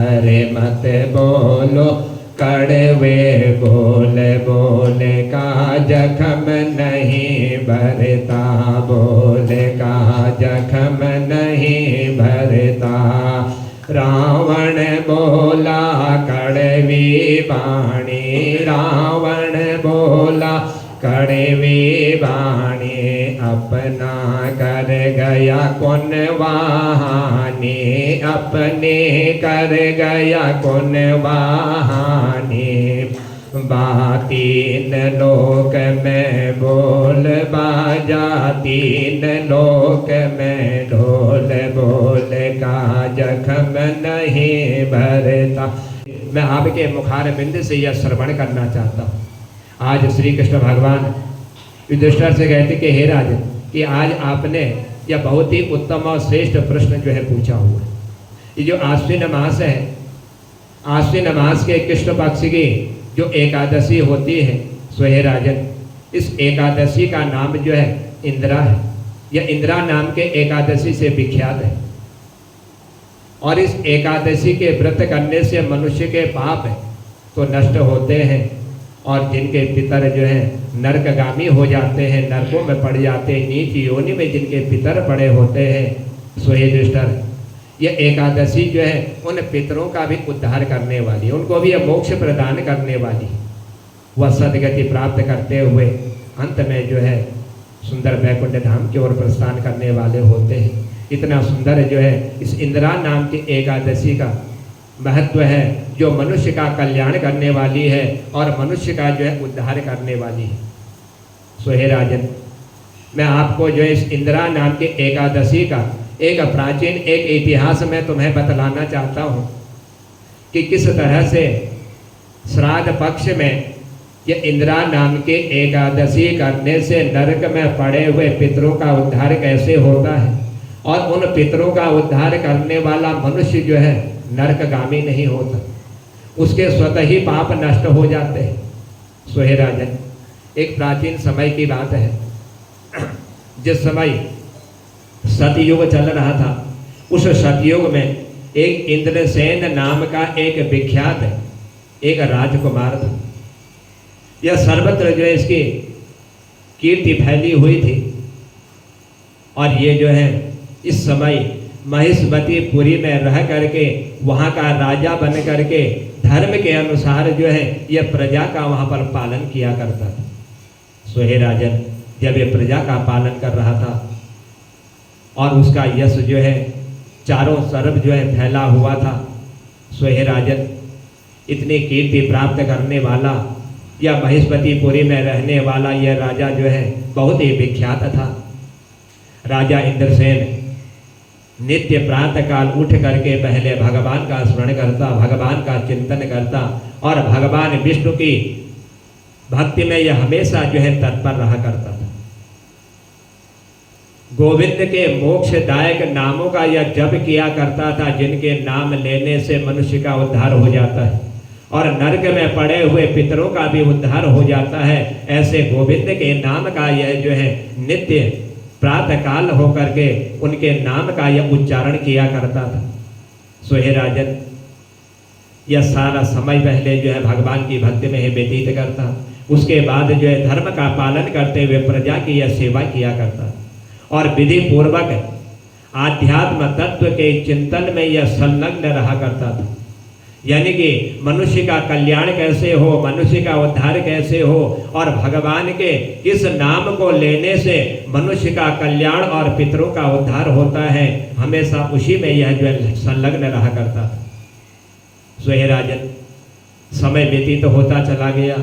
अरे मत बोलो कड़वे बोल बोल का जख्म नहीं भरता, बोल का जख्म नहीं भरता। रावण बोला कड़वी वाणी, रावण बोला कड़वी वाणी, अपना कर गया कौन वहानी, अपने कर गया कौन वहानी। तीन लोक में बोल बाजा, तीन लोक में ढोल, बोल का जख्म नहीं भरता। मैं आपके मुखार बिंद से यह श्रवण करना चाहता हूँ। आज श्री कृष्ण भगवान युधिष्ठिर से कहते कि हे राजन, कि आज आपने यह बहुत ही उत्तम और श्रेष्ठ प्रश्न जो है पूछा हुआ है। ये जो आश्विन मास है, आश्विन मास के कृष्ण पक्ष की जो एकादशी होती है, सो हे राजन, इस एकादशी का नाम जो है इंद्रा है। यह इंद्रा नाम के एकादशी से विख्यात है। और इस एकादशी के व्रत करने से मनुष्य के पाप तो नष्ट होते हैं, और जिनके पितर जो हैं नरकगामी हो जाते हैं, नरकों में पड़ जाते हैं, नीच योनि में जिनके पितर पड़े होते हैं, सो हे युधिष्ठिर, यह एकादशी जो है उन पितरों का भी उद्धार करने वाली है, उनको भी यह मोक्ष प्रदान करने वाली। वह सदगति प्राप्त करते हुए अंत में जो है सुंदर वैकुंठ धाम की ओर प्रस्थान करने वाले होते हैं। इतना सुंदर जो है इस इंद्रा नाम की एकादशी का महत्व है, जो मनुष्य का कल्याण करने वाली है और मनुष्य का जो है उद्धार करने वाली है। सो हे राजन, मैं आपको जो है इस इंद्रा नाम के एकादशी का एक प्राचीन एक इतिहास में तुम्हें बतलाना चाहता हूँ कि किस तरह से श्राद्ध पक्ष में यह इंद्रा नाम के एकादशी करने से नरक में पड़े हुए पितरों का उद्धार कैसे होता है, और उन पितरों का उद्धार करने वाला मनुष्य जो है नरकगामी नहीं होता, उसके स्वतः ही पाप नष्ट हो जाते हैं। सो हे राजन, एक प्राचीन समय की बात है, जिस समय सतयुग चल रहा था, उस सतयुग में एक इंद्रसेन नाम का एक विख्यात एक राजकुमार था। यह सर्वत्र जो है इसकी कीर्ति फैली हुई थी, और ये जो है इस समय महिष्मतीपुरी में रह करके वहाँ का राजा बन करके धर्म के अनुसार जो है यह प्रजा का वहाँ पर पालन किया करता था। सो हे राजन, जब ये प्रजा का पालन कर रहा था और उसका यश जो है चारों तरफ जो है फैला हुआ था, सो हे राजन, इतनी कीर्ति प्राप्त करने वाला या महिष्मतीपुरी में रहने वाला यह राजा जो है बहुत ही विख्यात था। राजा इंद्रसेन नित्य प्रातः काल उठ करके पहले भगवान का स्मरण करता, भगवान का चिंतन करता, और भगवान विष्णु की भक्ति में यह हमेशा जो है तत्पर रहा करता था। गोविंद के मोक्षदायक नामों का यह जप किया करता था, जिनके नाम लेने से मनुष्य का उद्धार हो जाता है और नरक में पड़े हुए पितरों का भी उद्धार हो जाता है। ऐसे गोविंद के नाम का यह जो है नित्य प्रातः काल होकर के उनके नाम का यह उच्चारण किया करता था। सो हे राजन, यह सारा समय पहले जो है भगवान की भक्ति में ही व्यतीत करता, उसके बाद जो है धर्म का पालन करते हुए प्रजा की यह सेवा किया करता, और विधि पूर्वक आध्यात्म तत्व के चिंतन में यह संलग्न रहा करता था। यानी कि मनुष्य का कल्याण कैसे हो, मनुष्य का उद्धार कैसे हो, और भगवान के इस नाम को लेने से मनुष्य का कल्याण और पितरों का उद्धार होता है, हमेशा उसी में यह जो है संलग्न रहा करता था। सो हे राजन, समय व्यतीत होता चला गया।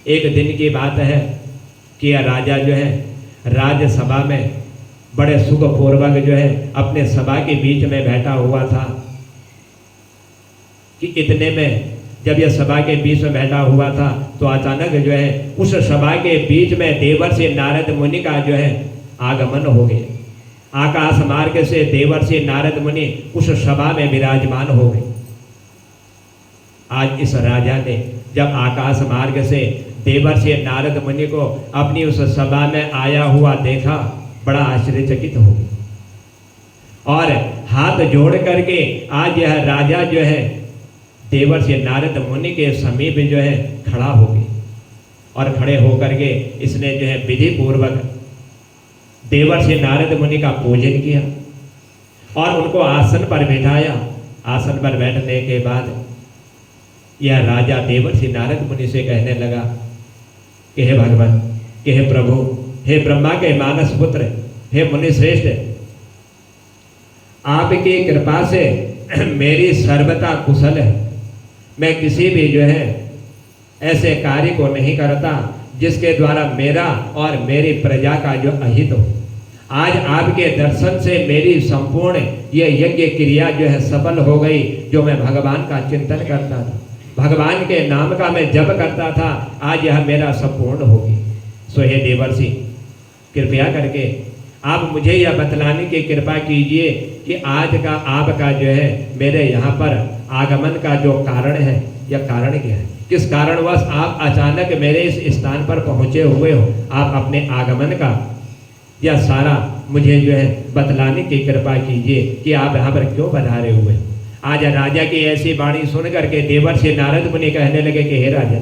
एक दिन की बात है कि यह राजा जो है राज्यसभा में बड़े सुखपूर्वक जो है अपने सभा के बीच में बैठा हुआ था कि इतने में जब यह सभा के बीच में बैठा हुआ था तो अचानक जो है उस सभा के बीच में देवर्षि नारद मुनि का जो है आगमन हो गया। आकाश मार्ग से देवर्षि नारद मुनि उस सभा में विराजमान हो गए। आज इस राजा ने जब आकाश मार्ग से देवर्षि नारद मुनि को अपनी उस सभा में आया हुआ देखा, बड़ा आश्चर्यचकित हो गया और हाथ जोड़ करके आज यह राजा जो है देवर्षि नारद मुनि के समीप जो है खड़ा हो गई और खड़े होकर के इसने जो है विधि पूर्वक देवर्षि नारद मुनि का पूजन किया और उनको आसन पर बिठाया। आसन पर बैठने के बाद यह राजा देवर्षि नारद मुनि से कहने लगा कि हे भगवान, कि हे प्रभु, हे ब्रह्मा के मानस पुत्र, हे मुनि श्रेष्ठ, आपकी कृपा से मेरी सर्वथा कुशल है। मैं किसी भी जो है ऐसे कार्य को नहीं करता जिसके द्वारा मेरा और मेरी प्रजा का जो अहित हो। आज आपके दर्शन से मेरी संपूर्ण ये यज्ञ क्रिया जो है सफल हो गई। जो मैं भगवान का चिंतन करता था, भगवान के नाम का मैं जप करता था, आज यह मेरा संपूर्ण होगी। सो हे देवर्षि, कृपया करके आप मुझे यह बतलाने की कृपा कीजिए कि आज का आपका जो है मेरे यहाँ पर आगमन का जो कारण है, यह कारण क्या है? किस कारणवश आप अचानक मेरे इस स्थान पर पहुँचे हुए हो? आप अपने आगमन का यह सारा मुझे जो है बतलाने की कृपा कीजिए कि आप यहाँ पर क्यों पधारे हुए हो। आज राजा की ऐसी वाणी सुन करके देवर्षि नारद मुनि कहने लगे कि हे राजा,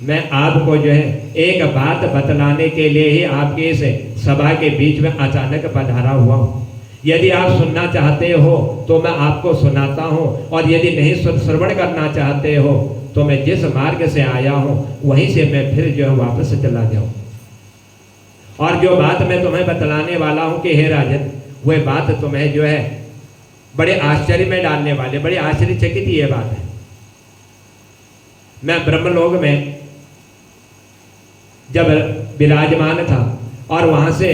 मैं आपको जो है एक बात बतलाने के लिए ही आपके इस सभा के बीच में अचानक पधारा हुआ हूँ। यदि आप सुनना चाहते हो तो मैं आपको सुनाता हूँ, और यदि नहीं श्रवण करना चाहते हो तो मैं जिस मार्ग से आया हूँ वहीं से मैं फिर जो है वापस चला जाऊँ। और जो बात मैं तुम्हें बतलाने वाला हूँ कि हे राजन, वह बात तुम्हें जो है बड़े आश्चर्य में डालने वाले, बड़ी आश्चर्यचकित ये बात है। मैं ब्रह्मलोक में जब विराजमान था और वहां से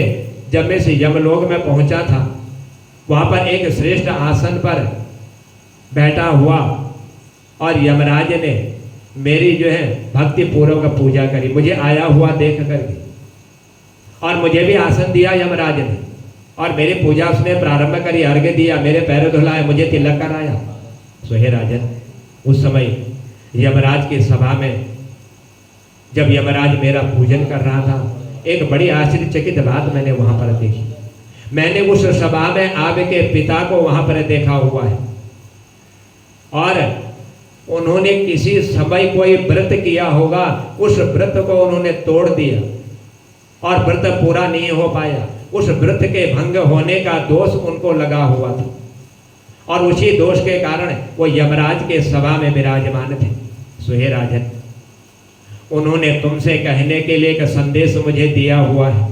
जब मैं से यमलोक में पहुंचा था, वहां पर एक श्रेष्ठ आसन पर बैठा हुआ और यमराज ने मेरी जो है भक्ति पूर्वक पूजा करी, मुझे आया हुआ देख करके, और मुझे भी आसन दिया यमराज ने, और मेरी पूजा उसने प्रारंभ करी, अर्घ्य दिया, मेरे पैर धुलाए, मुझे तिलक कराया। सो हे राजन, उस समय यमराज की सभा में जब यमराज मेरा पूजन कर रहा था, एक बड़ी आश्चर्यचकित बात मैंने वहां पर देखी। मैंने उस सभा में आपके पिता को वहां पर देखा हुआ है, और उन्होंने किसी समय कोई व्रत किया होगा, उस व्रत को उन्होंने तोड़ दिया और व्रत पूरा नहीं हो पाया। उस व्रत के भंग होने का दोष उनको लगा हुआ था, और उसी दोष के कारण वो यमराज के सभा में विराजमान थे। सो हे राजन, उन्होंने तुमसे कहने के लिए एक संदेश मुझे दिया हुआ है,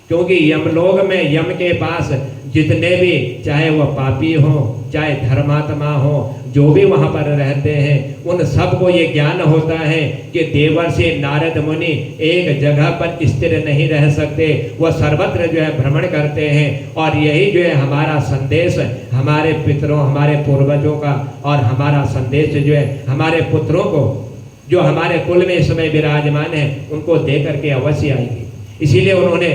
क्योंकि यमलोक में यम के पास जितने भी, चाहे वह पापी हो चाहे धर्मात्मा हो, जो भी वहां पर रहते हैं, उन सबको ये ज्ञान होता है कि देवर्षि नारद मुनि एक जगह पर स्थिर नहीं रह सकते, वह सर्वत्र जो है भ्रमण करते हैं। और यही जो है हमारा संदेश हमारे पितरों, हमारे पूर्वजों का, और हमारा संदेश जो है हमारे पुत्रों को, जो हमारे कुल में इस समय विराजमान है, उनको दे करके अवश्य आएंगे। इसीलिए उन्होंने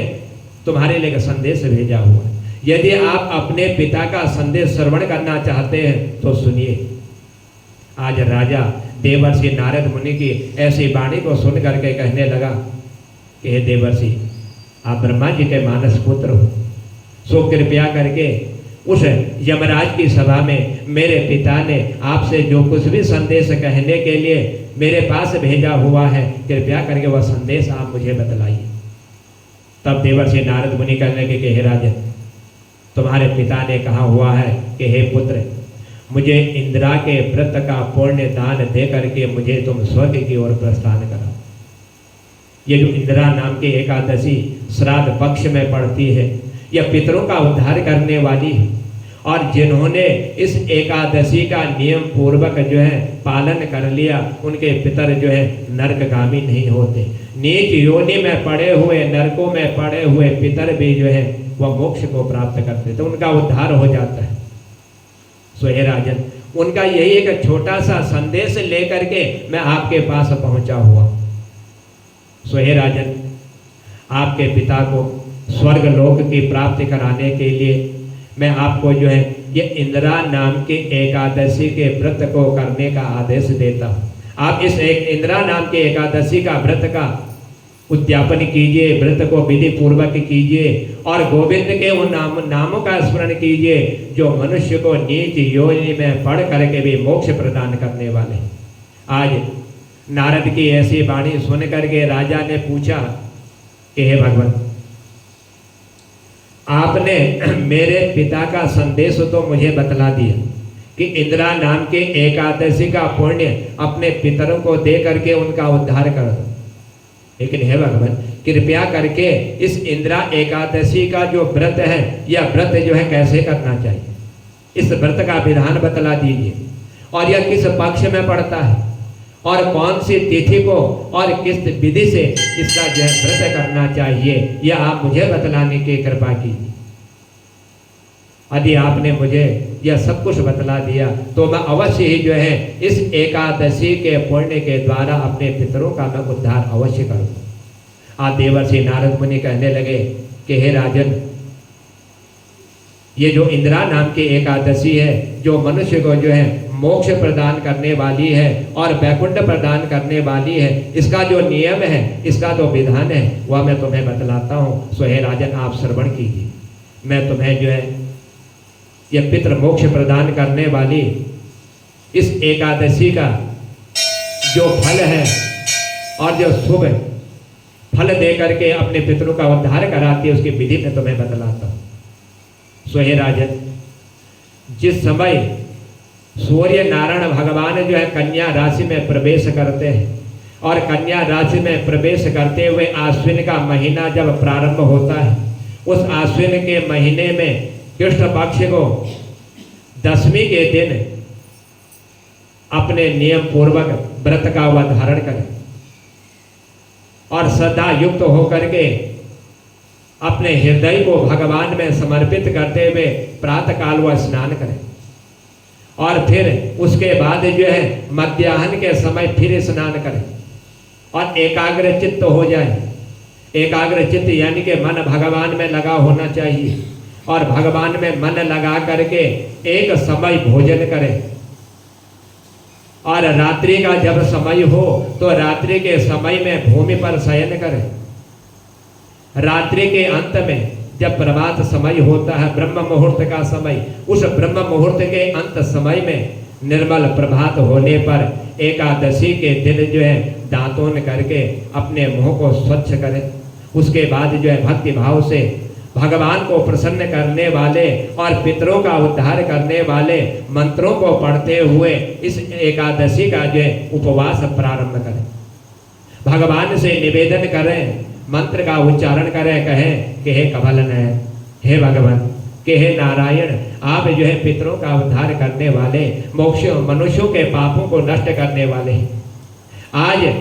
तुम्हारे लिए संदेश भेजा हुआ है। यदि आप अपने पिता का संदेश श्रवण करना चाहते हैं तो सुनिए। आज राजा देवर्षि नारद मुनि की ऐसी वाणी को सुन करके कहने लगा कि हे देवर्षि, आप ब्रह्मा जी के मानस पुत्र हो, सो कृपया करके उस यमराज की सभा में मेरे पिता ने आपसे जो कुछ भी संदेश कहने के लिए मेरे पास भेजा हुआ है, कृपया करके वह संदेश आप मुझे बतलाइए। तब देवर्षि नारद मुनि कहने लगे कि हे राजन, तुम्हारे पिता ने कहा हुआ है कि हे पुत्र, मुझे इंदिरा के व्रत का पुण्य दान दे करके मुझे तुम स्वर्ग की ओर प्रस्थान कराओ। ये जो इंदिरा नाम की एकादशी श्राद्ध पक्ष में पड़ती है, यह पितरों का उद्धार करने वाली है, और जिन्होंने इस एकादशी का नियम पूर्वक जो है पालन कर लिया, उनके पितर जो है नरकगामी नहीं होते। नीच योनि में पड़े हुए, नरकों में पड़े हुए पितर भी जो है वह मोक्ष को प्राप्त करते, तो उनका उद्धार हो जाता है। सो हे राजन, उनका यही एक छोटा सा संदेश लेकर के मैं आपके पास पहुंचा हुआ। सो हे राजन, आपके पिता को स्वर्ग लोक की प्राप्ति कराने के लिए मैं आपको जो है ये इंदिरा नाम के एकादशी के व्रत को करने का आदेश देता हूँ। आप इस एक इंदिरा नाम के एकादशी का व्रत का उद्यापन कीजिए, व्रत को विधि पूर्वक कीजिए और गोविंद के उन नामों का स्मरण कीजिए जो मनुष्य को नीच योनि में पढ़ करके भी मोक्ष प्रदान करने वाले। आज नारद की ऐसी वाणी सुन करके राजा ने पूछा कि हे भगवान, आपने मेरे पिता का संदेश तो मुझे बतला दिया कि इंदिरा नाम के एकादशी का पुण्य अपने पितरों को दे करके उनका उद्धार कर दो, लेकिन हे भगवान कृपया करके इस इंदिरा एकादशी का जो व्रत है, यह व्रत जो है कैसे करना चाहिए, इस व्रत का विधान बतला दीजिए और यह किस पक्ष में पड़ता है और कौन सी तिथि को और किस विधि से इसका जो है व्रत करना चाहिए, यह आप मुझे बतलाने की कृपा कीजिए। यदि आपने मुझे यह सब कुछ बतला दिया तो मैं अवश्य ही जो है इस एकादशी के पुण्य के द्वारा अपने पितरों का मैं उद्धार अवश्य करूँगा। आज देवर्षि नारद मुनि कहने लगे कि हे राजन, ये जो इंदिरा नाम की एकादशी है जो मनुष्य को जो है मोक्ष प्रदान करने वाली है और वैकुंठ प्रदान करने वाली है, इसका जो नियम है, इसका जो विधान है, वह मैं तुम्हें बतलाता हूँ। सो हे राजन, आप श्रवण कीजिए। मैं तुम्हें जो है यह पितृ मोक्ष प्रदान करने वाली इस एकादशी का जो फल है और जो शुभ फल दे करके अपने पितरों का उद्धार कराती है, उसकी विधि में तुम्हें बतलाता हूँ। सो हे राजन, जिस समय सूर्य नारायण भगवान जो है कन्या राशि में प्रवेश करते हैं और कन्या राशि में प्रवेश करते हुए आश्विन का महीना जब प्रारंभ होता है, उस आश्विन के महीने में कृष्ण पक्ष को दशमी के दिन अपने नियम पूर्वक व्रत का वह धारण करें और श्रद्धा युक्त होकर के अपने हृदय को भगवान में समर्पित करते हुए प्रातः काल वह स्नान करें और फिर उसके बाद जो है मध्याह्न के समय फिर स्नान करें और एकाग्र चित्त हो जाए। एकाग्र चित्त यानी कि मन भगवान में लगा होना चाहिए और भगवान में मन लगा करके एक समय भोजन करें और रात्रि का जब समय हो तो रात्रि के समय में भूमि पर शयन करें। रात्रि के अंत में जब प्रभात समय होता है, ब्रह्म मुहूर्त का समय, उस ब्रह्म मुहूर्त के अंत समय में निर्मल प्रभात होने पर एकादशी के दिन जो है दांतों करके अपने मुंह को स्वच्छ करें। उसके बाद जो है भक्ति भाव से भगवान को प्रसन्न करने वाले और पितरों का उद्धार करने वाले मंत्रों को पढ़ते हुए इस एकादशी का जो है उपवास प्रारंभ करें। भगवान से निवेदन करें, मंत्र का उच्चारण करें, कहें कि हे कमलनयन, हे भगवान, कि हे नारायण, आप जो है पितरों का उद्धार करने वाले, मोक्ष मनुष्यों के पापों को नष्ट करने वाले हैं। आज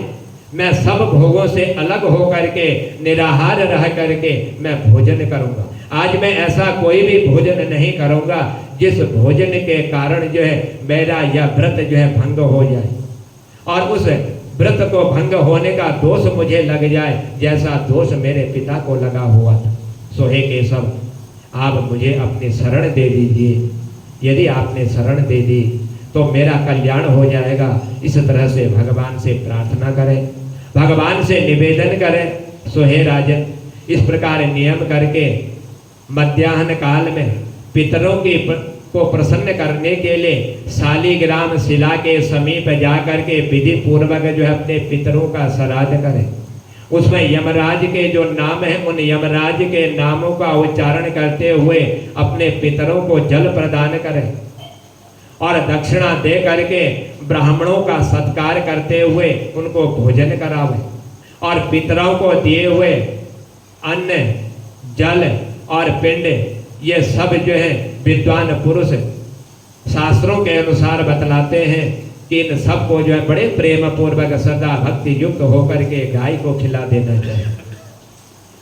मैं सब भोगों से अलग होकर के निराहार रह करके मैं भोजन करूंगा। आज मैं ऐसा कोई भी भोजन नहीं करूंगा जिस भोजन के कारण जो है मेरा यह व्रत जो है भंग हो जाए और उस व्रत को भंग होने का दोष मुझे लग जाए जैसा दोष मेरे पिता को लगा हुआ था। सो हे केशव, आप मुझे अपनी शरण दे दीजिए। यदि आपने शरण दे दी तो मेरा कल्याण हो जाएगा। इस तरह से भगवान से प्रार्थना करें, भगवान से निवेदन करें। सो हे राजन, इस प्रकार नियम करके मध्याह्न काल में पितरों की को प्रसन्न करने के लिए शालिग्राम शिला के समीप जाकर के विधि पूर्वक जो है अपने पितरों का श्राद्ध करें। उसमें यमराज के जो नाम है उन यमराज के नामों का उच्चारण करते हुए अपने पितरों को जल प्रदान करें और दक्षिणा दे करके ब्राह्मणों का सत्कार करते हुए उनको भोजन करावे और पितरों को दिए हुए अन्न, जल और पिंड, ये सब जो है विद्वान पुरुष शास्त्रों के अनुसार बतलाते हैं कि इन सबको जो है बड़े प्रेम पूर्वक श्रद्धा भक्ति युक्त होकर के गाय को खिला देना चाहिए।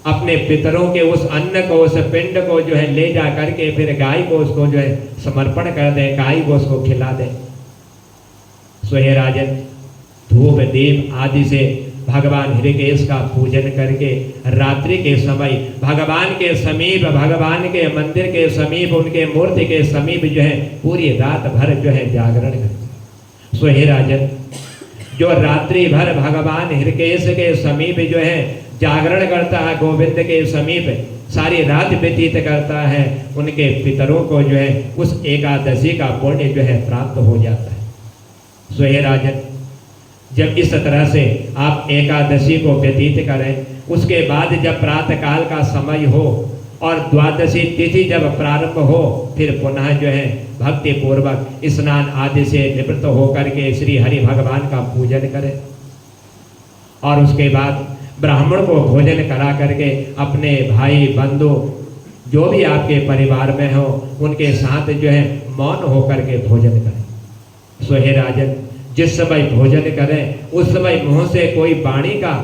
अपने पितरों के उस अन्न को, उस पिंड को जो है ले जा करके फिर गाय को उसको जो है समर्पण कर दे, गाय को उसको खिला दे। सो हे राजन, धूप दीप आदि से भगवान हृकेश का पूजन करके रात्रि के समय भगवान के समीप, भगवान के मंदिर के समीप, उनके मूर्ति के समीप जो है पूरी रात भर जो है जागरण करें। सो हे राजन, जो रात्रि भर भगवान हृकेश के समीप जो है जागरण करता है गोविंद के समीप, सारी रात व्यतीत करता है, उनके पितरों को जो है उस एकादशी का पुण्य जो है प्राप्त हो जाता है। सो हे राजन, जब इस तरह से आप एकादशी को व्यतीत करें, उसके बाद जब प्रातः काल का समय हो और द्वादशी तिथि जब प्रारंभ हो, फिर पुनः जो है भक्ति पूर्वक स्नान आदि से निवृत्त होकर के श्री हरि भगवान का पूजन करें और उसके बाद ब्राह्मण को भोजन करा करके अपने भाई बंधु जो भी आपके परिवार में हो उनके साथ जो है मौन होकर के भोजन करें। सो हे राजन, जिस समय भोजन करें उस समय मुंह से कोई वाणी का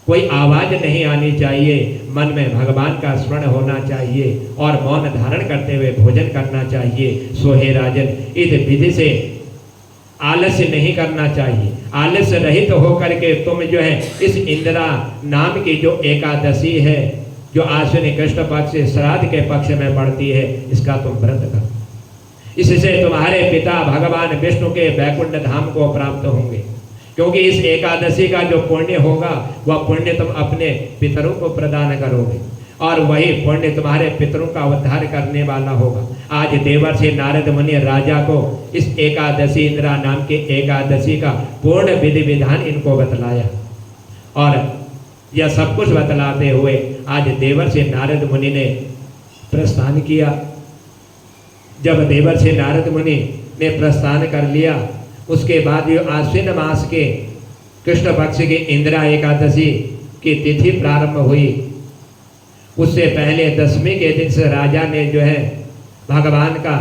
कोई आवाज नहीं आनी चाहिए, मन में भगवान का स्मरण होना चाहिए और मौन धारण करते हुए भोजन करना चाहिए। सो हे राजन, इस विधि से आलस्य नहीं करना चाहिए। आलस्य रहित होकर के तुम जो है इस इंदिरा नाम की जो एकादशी है, जो आश्विनी कृष्ण पक्ष से श्राद्ध के पक्ष में पड़ती है, इसका तुम व्रत करो। इससे तुम्हारे पिता भगवान विष्णु के वैकुंठ धाम को प्राप्त होंगे, क्योंकि इस एकादशी का जो पुण्य होगा वह पुण्य तुम अपने पितरों को प्रदान करोगे और वही पुण्य तुम्हारे पितरों का उद्धार करने वाला होगा। आज देवर्षि नारद मुनि राजा को इस एकादशी, इंदिरा नाम के एकादशी का पूर्ण विधि विधान इनको बतलाया और यह सब कुछ बतलाते हुए आज देवर्षि नारद मुनि ने प्रस्थान किया। जब देवर्षि नारद मुनि ने प्रस्थान कर लिया, उसके बाद जो आश्विन मास के कृष्ण पक्ष की इंदिरा एकादशी की तिथि प्रारंभ हुई, उससे पहले दशमी के दिन से राजा ने जो है भगवान का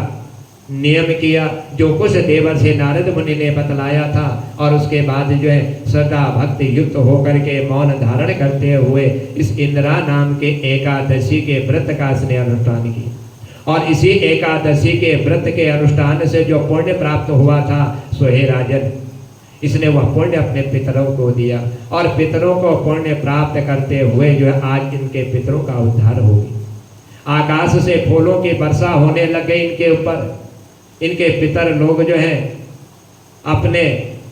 नियम किया, जो कुछ देवर्षि नारद मुनि ने बतलाया था और उसके बाद जो है श्रद्धा भक्ति युक्त होकर के मौन धारण करते हुए इस इंदिरा नाम के एकादशी के व्रत का इसने अनुष्ठान किया और इसी एकादशी के व्रत के अनुष्ठान से जो पुण्य प्राप्त हुआ था, सो हे राजन, इसने वह पुण्य अपने पितरों को दिया और पितरों को पुण्य प्राप्त करते हुए जो है आज इनके पितरों का उद्धार हो गया। आकाश से फूलों की वर्षा होने लग गई इनके ऊपर। इनके पितर लोग जो है अपने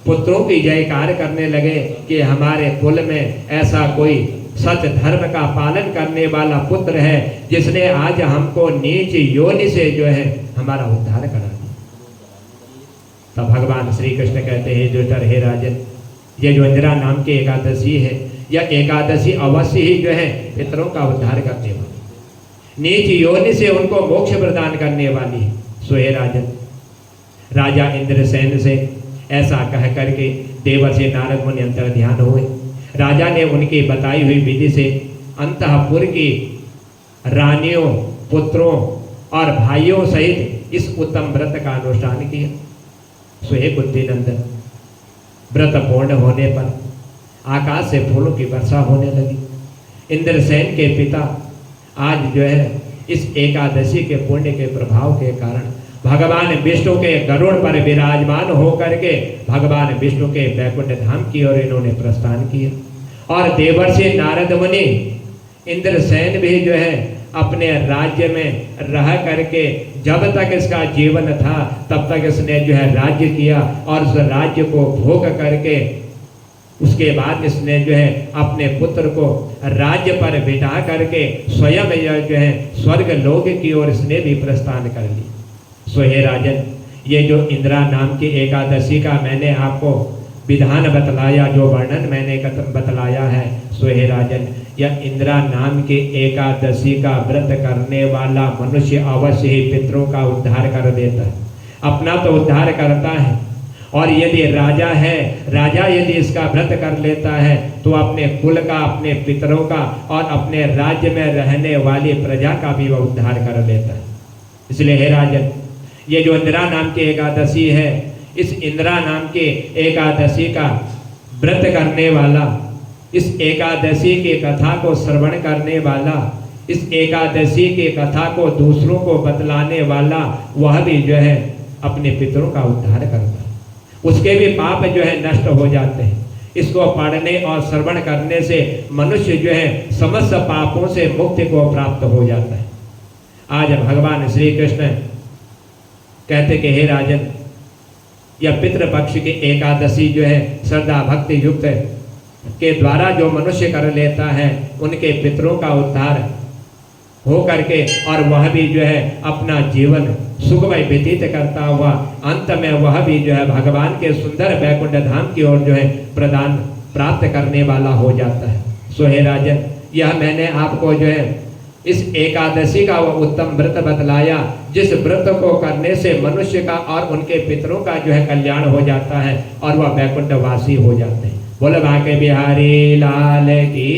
पुत्रों की जयकार करने लगे कि हमारे कुल में ऐसा कोई सच धर्म का पालन करने वाला पुत्र है जिसने आज हमको नीच योनि से जो है हमारा उद्धार करा दिया। तब भगवान श्री कृष्ण कहते हैं दुष्टर हे राजन, ये जो इंदिरा नाम की एकादशी है, यह एकादशी अवश्य ही जो है पितरों का उद्धार करने वाली, नीच योनि से उनको मोक्ष प्रदान करने वाली है। सो हे राजन, राजा इंद्रसेन से ऐसा कह करके देवर्षि नारद मुनि अंतर ध्यान हुए। राजा ने उनकी बताई हुई विधि से अंतःपुर की रानियों, पुत्रों और भाइयों सहित इस उत्तम व्रत का अनुष्ठान किया। सो हे बुद्धिनंदन, व्रत पूर्ण होने पर आकाश से फूलों की वर्षा होने लगी। इंद्रसेन के पिता आज जो है इस एकादशी के पुण्य के प्रभाव के कारण भगवान विष्णु के गरुड़ पर विराजमान होकर के भगवान विष्णु के वैकुंठ धाम की ओर इन्होंने प्रस्थान किया और देवर्षि नारद मुनि इंद्रसेन भी जो है अपने राज्य में रह करके जब तक इसका जीवन था तब तक इसने जो है राज्य किया और उस राज्य को भोग करके उसके बाद इसने जो है अपने पुत्र को राज्य पर बिठा करके स्वयं जो है स्वर्ग लोक की ओर इसने भी प्रस्थान कर लिया। सो हे राजन, ये जो इंदिरा नाम की एकादशी का मैंने आपको विधान बतलाया, जो वर्णन मैंने बतलाया है, सो हे राजन, यह इंदिरा नाम की एकादशी का व्रत करने वाला मनुष्य अवश्य ही पितरों का उद्धार कर देता है। अपना तो उद्धार करता है और यदि राजा है, राजा यदि इसका व्रत कर लेता है तो अपने कुल का, अपने पितरों का और अपने राज्य में रहने वाली प्रजा का भी वह उद्धार कर लेता है। इसलिए हे राजन, ये जो इंदिरा नाम की एकादशी है, इस इंदिरा नाम की एकादशी का व्रत करने वाला, इस एकादशी की कथा को श्रवण करने वाला, इस एकादशी की कथा को दूसरों को बतलाने वाला, वह भी जो है अपने पितरों का उद्धार करता है। उसके भी पाप जो है नष्ट हो जाते हैं। इसको पढ़ने और श्रवण करने से मनुष्य जो है समस्त पापों से मुक्ति को प्राप्त हो जाता है। आज भगवान श्री कृष्ण कहते कि हे राजन, यह पितृपक्ष की एकादशी जो है श्रद्धा भक्ति युक्त के द्वारा जो मनुष्य कर लेता है उनके पितरों का उद्धार हो करके और वह भी जो है अपना जीवन सुखमय व्यतीत करता हुआ अंत में वह भी जो है भगवान के सुंदर वैकुंठ धाम की ओर जो है प्रदान प्राप्त करने वाला हो जाता है। सो हे राजन, यह मैंने आपको जो है इस एकादशी का वह उत्तम व्रत बतलाया जिस व्रत को करने से मनुष्य का और उनके पितरों का जो है कल्याण हो जाता है और वह वैकुंठ वासी हो जाते हैं। बोले बांके बिहारी लाल की।